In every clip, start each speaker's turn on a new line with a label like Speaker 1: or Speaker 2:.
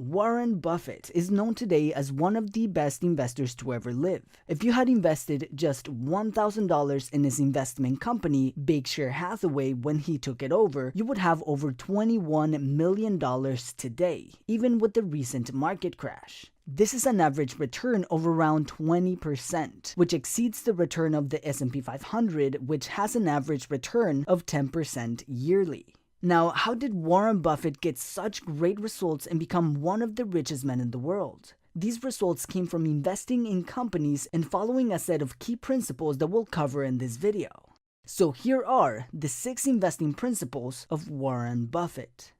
Speaker 1: Warren Buffett is known today as one of the best investors to ever live. If you had invested just $1,000 in his investment company, Berkshire Hathaway, when he took it over, you would have over $21 million today, even with the recent market crash. This is an average return of around 20%, which exceeds the return of the S&P 500, which has an average return of 10% yearly. Now, how did Warren Buffett get such great results and become one of the richest men in the world? These results came from investing in companies and following a set of key principles that we'll cover in this video. So here are the 6 investing principles of Warren Buffett.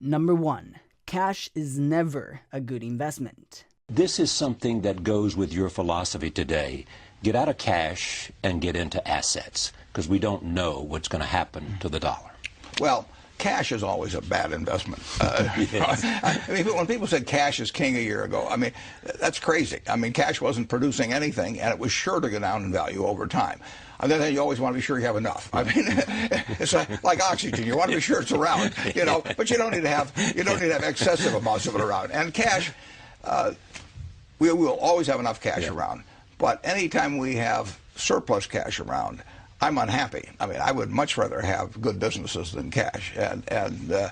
Speaker 1: Number 1. Cash is never a good investment.
Speaker 2: This is something that goes with your philosophy today. Get out of cash and get into assets, because we don't know what's going to happen to the dollar.
Speaker 3: Well, cash is always a bad investment. I mean, when people said cash is king a year ago, I mean, that's crazy. I mean, cash wasn't producing anything, and it was sure to go down in value over time. On the other hand, you always want to be sure you have enough. I mean, it's like oxygen. You want to be sure it's around, you know, but you don't need to have excessive amounts of it around. And cash, we will always have enough cash around. But anytime we have surplus cash around, I'm unhappy. I mean, I would much rather have good businesses than cash. And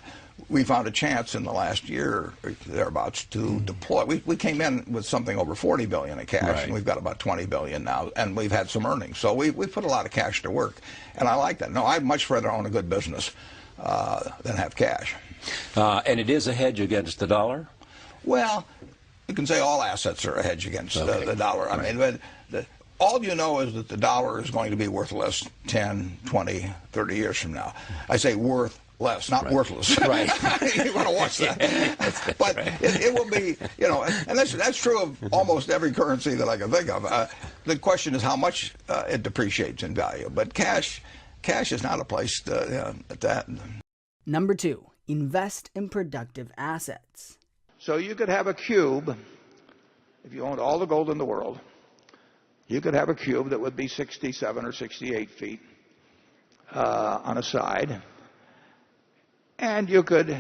Speaker 3: we found a chance in the last year or thereabouts to deploy. We came in with something over $40 billion in cash, and we've got about $20 billion now, and we've had some earnings. So we put a lot of cash to work, and I like that. No, I'd much rather own a good business than have cash.
Speaker 2: And it is a hedge against the dollar?
Speaker 3: Well, you can say all assets are a hedge against the dollar. I mean, all you know is that the dollar is going to be worth less 10, 20, 30 years from now. I say worth less, not worthless.
Speaker 2: Right.
Speaker 3: You want to watch that. But it will be, you know, and that's true of almost every currency that I can think of. The question is how much it depreciates in value. But cash is not a place to, at that.
Speaker 1: Number 2, invest in productive assets.
Speaker 4: So you could have a cube, if you owned all the gold in the world, you could have a cube that would be 67 or 68 feet on a side. And you could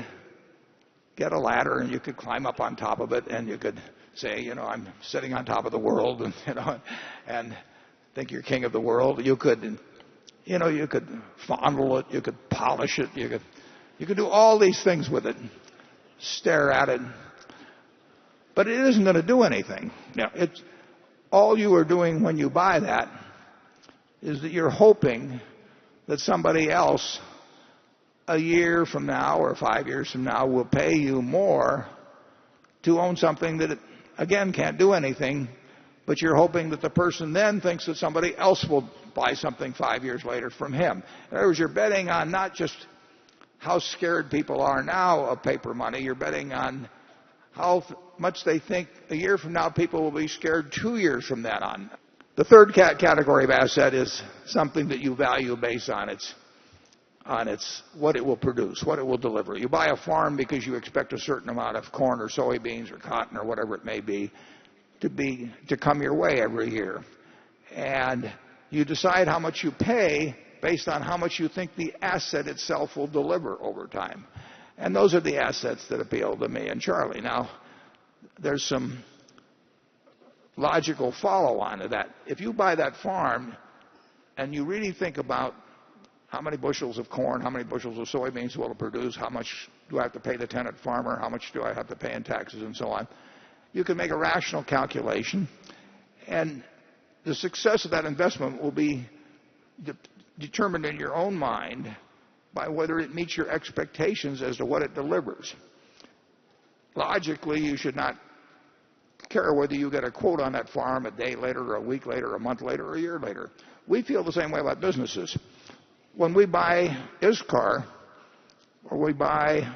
Speaker 4: get a ladder and you could climb up on top of it, and you could say, you know, I'm sitting on top of the world, and, you know, and think you're king of the world. You could, you know, you could fondle it, you could polish it, you could do all these things with it, stare at it. But it isn't going to do anything. Now, it's all you are doing when you buy that is that you're hoping that somebody else a year from now or 5 years from now will pay you more to own something that, again, can't do anything, but you're hoping that the person then thinks that somebody else will buy something 5 years later from him. In other words, you're betting on not just how scared people are now of paper money, you're betting on how much they think a year from now people will be scared 2 years from then on. The third category of asset is something that you value based on its what it will produce, what it will deliver. You buy a farm because you expect a certain amount of corn or soybeans or cotton or whatever it may be to come your way every year. And you decide how much you pay based on how much you think the asset itself will deliver over time. And those are the assets that appeal to me and Charlie. Now, there's some logical follow-on to that. If you buy that farm and you really think about how many bushels of corn, how many bushels of soybeans will it produce, how much do I have to pay the tenant farmer, how much do I have to pay in taxes, and so on, you can make a rational calculation. And the success of that investment will be determined in your own mind by whether it meets your expectations as to what it delivers. Logically, you should not care whether you get a quote on that farm a day later or a week later or a month later or a year later. We feel the same way about businesses. When we buy Iscar or we buy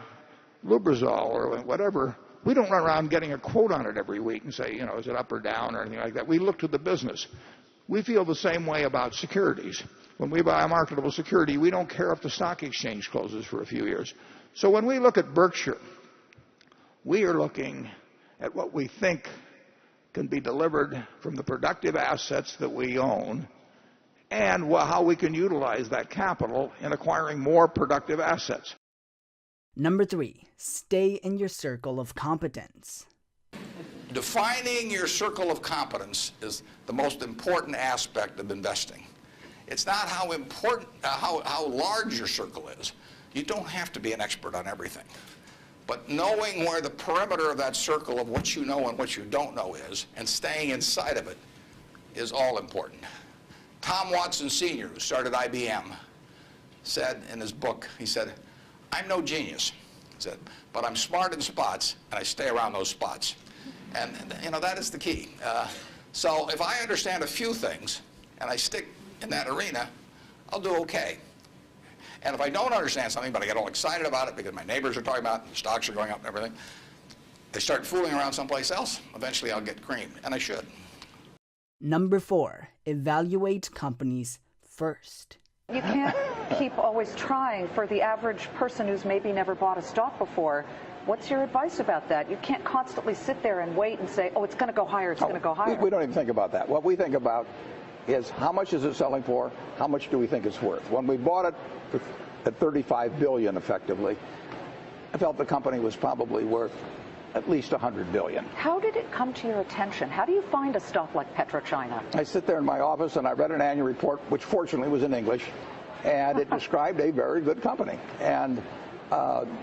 Speaker 4: Lubrizol or whatever, we don't run around getting a quote on it every week and say, you know, is it up or down or anything like that. We look to the business. We feel the same way about securities. When we buy a marketable security, we don't care if the stock exchange closes for a few years. So when we look at Berkshire, we are looking at what we think can be delivered from the productive assets that we own and how we can utilize that capital in acquiring more productive assets.
Speaker 1: Number 3, stay in your circle of competence.
Speaker 4: Defining your circle of competence is the most important aspect of investing. It's not how important, how large your circle is. You don't have to be an expert on everything. But knowing where the perimeter of that circle of what you know and what you don't know is, and staying inside of it, is all important. Tom Watson Sr., who started IBM, said in his book, he said, "I'm no genius," he said, "but I'm smart in spots, and I stay around those spots." And you know, that is the key. So if I understand a few things, and I stick in that arena, I'll do okay. And if I don't understand something, but I get all excited about it because my neighbors are talking about it, and the stocks are going up and everything, I start fooling around someplace else, eventually I'll get creamed, and I should.
Speaker 1: Number 4, evaluate companies first.
Speaker 5: You can't keep always trying. For the average person who's maybe never bought a stock before, what's your advice about that? You can't constantly sit there and wait and say, oh, it's going to go higher, it's going to go higher.
Speaker 3: We don't even think about that. What we think about is how much is it selling for, how much do we think it's worth. When we bought it at $35 billion effectively, I felt the company was probably worth at least $100 billion.
Speaker 5: How did it come to your attention? How do you find a stock like PetroChina?
Speaker 3: I sit there in my office and I read an annual report, which fortunately was in English, and it described a very good company. And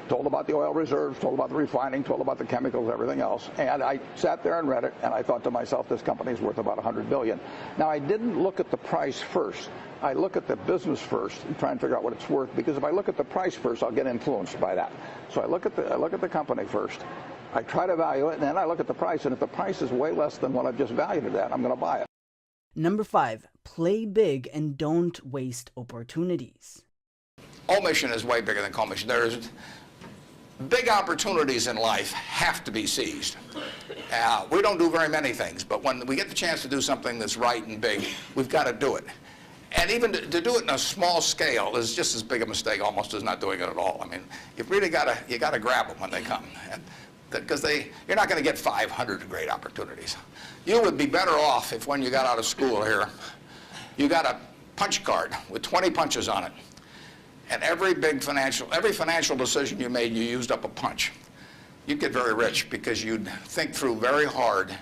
Speaker 3: told about the oil reserves, told about the refining, told about the chemicals, everything else. And I sat there and read it, and I thought to myself, this company is worth about $100 billion. Now, I didn't look at the price first. I look at the business first and try and figure out what it's worth, because if I look at the price first, I'll get influenced by that. So I look at the company first. I try to value it, and then I look at the price, and if the price is way less than what I've just valued it at, I'm going to buy it.
Speaker 1: Number 5, play big and don't waste opportunities.
Speaker 4: Omission is way bigger than commission. There's big opportunities in life have to be seized. We don't do very many things, but when we get the chance to do something that's right and big, we've got to do it. And even to do it in a small scale is just as big a mistake almost as not doing it at all. I mean, you've really got to grab them when they come, because you're not going to get 500 great opportunities. You would be better off if when you got out of school here, you got a punch card with 20 punches on it. And every financial decision you made, you used up a punch. You'd get very rich because you'd think through very hard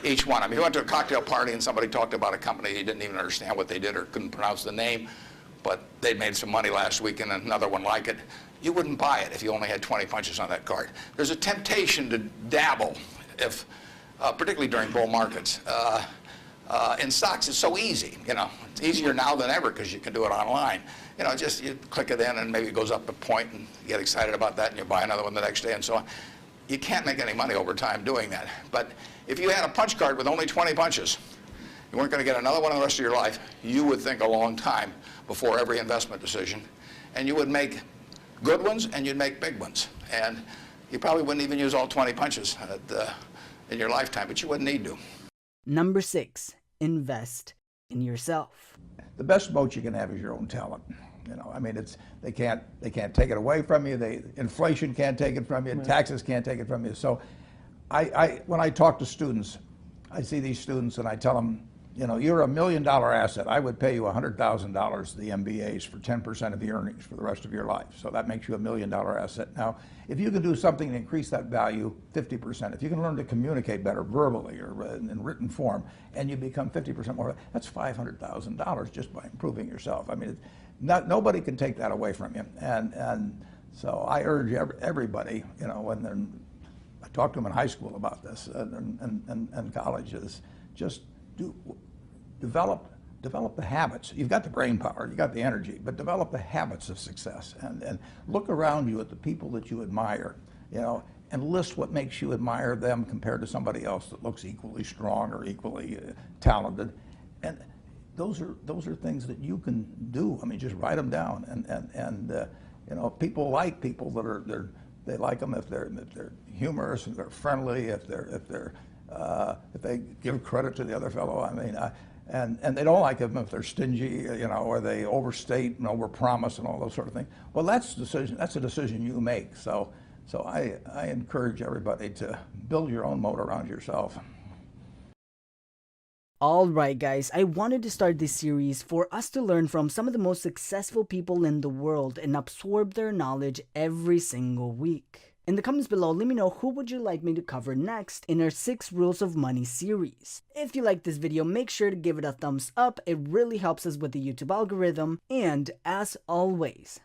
Speaker 4: each one. I mean, you went to a cocktail party and somebody talked about a company, you didn't even understand what they did or couldn't pronounce the name, but they made some money last week and another one like it. You wouldn't buy it if you only had 20 punches on that card. There's a temptation to dabble, particularly during bull markets. In stocks, it's so easy. You know, it's easier now than ever because you can do it online. You know, just you click it in and maybe it goes up a point and you get excited about that and you buy another one the next day and so on. You can't make any money over time doing that. But if you had a punch card with only 20 punches, you weren't going to get another one the rest of your life, you would think a long time before every investment decision. And you would make good ones and you'd make big ones. And you probably wouldn't even use all 20 punches in your lifetime, but you wouldn't need to.
Speaker 1: Number 6, invest in yourself.
Speaker 3: The best moat you can have is your own talent. You know, I mean, they can't take it away from you. Inflation can't take it from you. Right. Taxes can't take it from you. So, when I talk to students, I see these students and I tell them, you know, you're $1 million asset. I would pay you $100,000 the MBAs for 10% of the earnings for the rest of your life. So that makes you $1 million asset. Now, if you can do something to increase that value 50%, if you can learn to communicate better verbally or in written form, and you become 50% more, that's $500,000 just by improving yourself. I mean, nobody can take that away from you. And so I urge everybody, you know, I talk to them in high school about this and colleges, just develop the habits. You've got the brain power, you've got the energy, but develop the habits of success and look around you at the people that you admire, you know, and list what makes you admire them compared to somebody else that looks equally strong or equally talented. And those are things that you can do. I mean, just write them down. And you know, people like people that they like them if they're humorous, if they're friendly, if they give credit to the other fellow. I mean, and they don't like them if they're stingy, you know, or they overstate and overpromise and all those sort of things. Well, that's a decision you make. So I encourage everybody to build your own moat around yourself.
Speaker 1: Alright guys, I wanted to start this series for us to learn from some of the most successful people in the world and absorb their knowledge every single week. In the comments below, let me know who would you like me to cover next in our 6 Rules of Money series. If you like this video, make sure to give it a thumbs up, it really helps us with the YouTube algorithm, and as always,